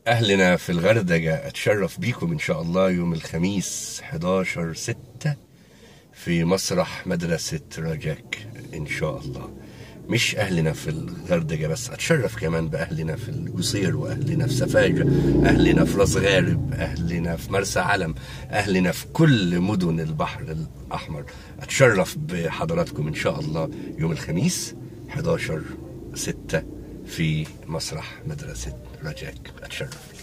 أهلنا في الغردقة أتشرف بيكم إن شاء الله يوم الخميس 11/6 في مسرح مدرسة رجاك إن شاء الله. مش أهلنا في الغردقة بس، أتشرف كمان بأهلنا في القصير، وأهلنا في سفاجة، أهلنا في راس غارب، أهلنا في مرسى علم، أهلنا في كل مدن البحر الأحمر. أتشرف بحضراتكم إن شاء الله يوم الخميس 11/6 في مسرح مدرسة رجاك. أتشرف.